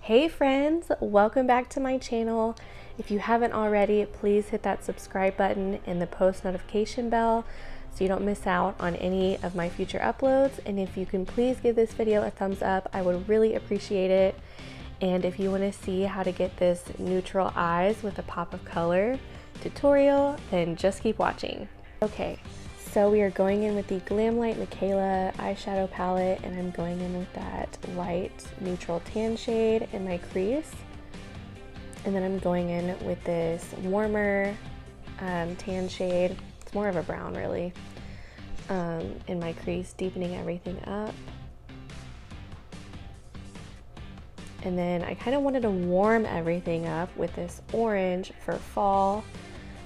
Hey friends, welcome back to my channel. If you haven't already, please hit that subscribe button and the post notification bell so you don't miss out on any of my future uploads. And if you can please give this video a thumbs up, I would really appreciate it. And if you want to see how to get this neutral eyes with a pop of color tutorial, then just keep watching. Okay, so we are going in with the Glamlight Michaela eyeshadow palette, and I'm going in with that light neutral tan shade in my crease. And then I'm going in with this warmer tan shade, it's more of a brown really, in my crease, deepening everything up. And then I kind of wanted to warm everything up with this orange for fall.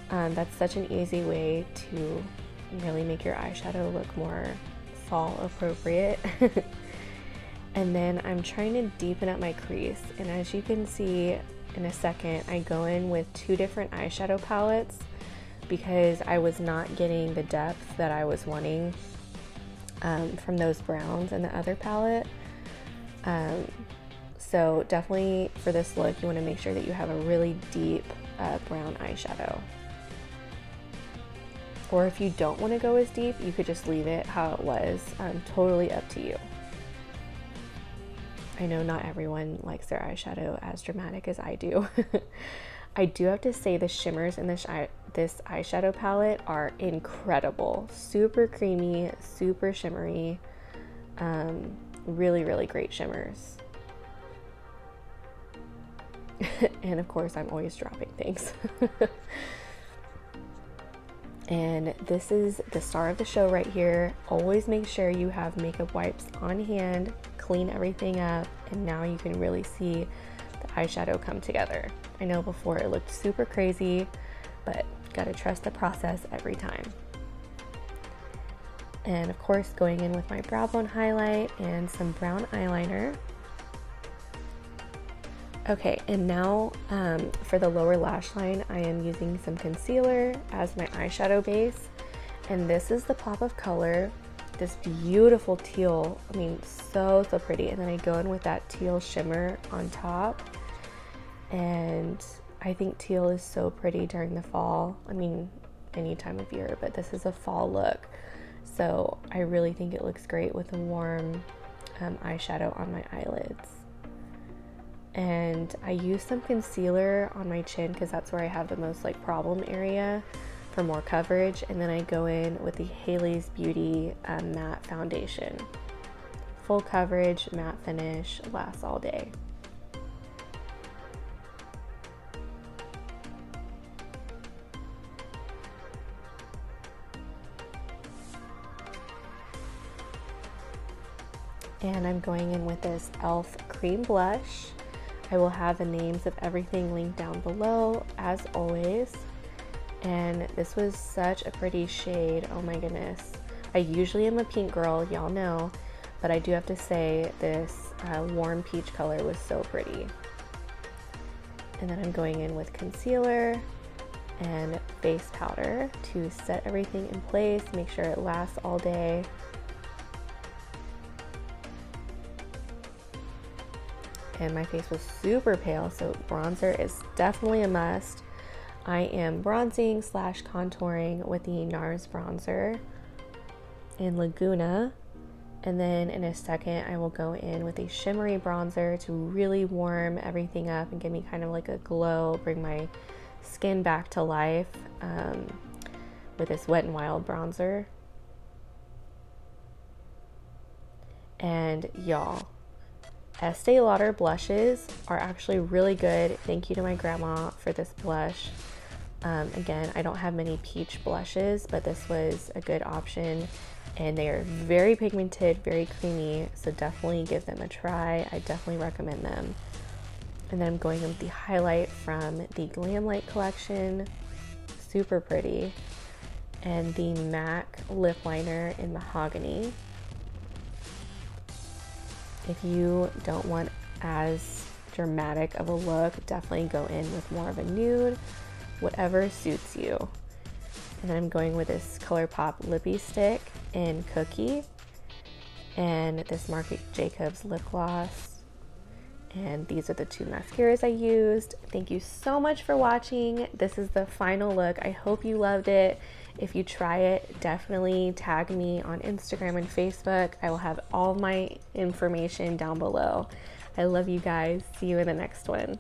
That's such an easy way to really make your eyeshadow look more fall appropriate. And then I'm trying to deepen up my crease, and as you can see in a second, I go in with two different eyeshadow palettes because I was not getting the depth that I was wanting from those browns in the other palette. So definitely for this look, you want to make sure that you have a really deep brown eyeshadow. Or if you don't want to go as deep, you could just leave it how it was. Totally up to you. I know not everyone likes their eyeshadow as dramatic as I do. I do have to say the shimmers in this eyeshadow palette are incredible. Super creamy, super shimmery. Really, really great shimmers. And of course, I'm always dropping things. And this is the star of the show right here. Always make sure you have makeup wipes on hand, clean everything up, and now you can really see the eyeshadow come together. I know before it looked super crazy, but gotta trust the process every time. And of course, going in with my brow bone highlight and some brown eyeliner. Okay, and now for the lower lash line, I am using some concealer as my eyeshadow base. And this is the pop of color, this beautiful teal. I mean, so pretty. And then I go in with that teal shimmer on top. And I think teal is so pretty during the fall. I mean, any time of year, but this is a fall look. So I really think it looks great with a warm eyeshadow on my eyelids. And I use some concealer on my chin because that's where I have the most like problem area for more coverage. And then I go in with the Hailey's Beauty matte foundation. Full coverage, matte finish, lasts all day. And I'm going in with this e.l.f. cream blush. I will have the names of everything linked down below, as always. And this was such a pretty shade, oh my goodness. I usually am a pink girl, y'all know, but I do have to say this warm peach color was so pretty. And then I'm going in with concealer and face powder to set everything in place, make sure it lasts all day. And my face was super pale, so bronzer is definitely a must. I am bronzing / contouring with the NARS bronzer in Laguna. And then in a second, I will go in with a shimmery bronzer to really warm everything up and give me kind of like a glow, bring my skin back to life with this Wet n Wild bronzer. And y'all, Estee Lauder blushes are actually really good. Thank you to my grandma for this blush. Again, I don't have many peach blushes, but this was a good option. And they are very pigmented, very creamy, so definitely give them a try. I definitely recommend them. And then I'm going in with the highlight from the Glamlight collection. Super pretty. And the MAC lip liner in Mahogany. If you don't want as dramatic of a look, definitely go in with more of a nude, whatever suits you. And then I'm going with this ColourPop lippy stick in Cookie and this Marc Jacobs lip gloss And these are the two mascaras I used. Thank you so much for watching. This is the final look. I hope you loved it. If you try it, definitely tag me on Instagram and Facebook. I will have all my information down below. I love you guys. See you in the next one.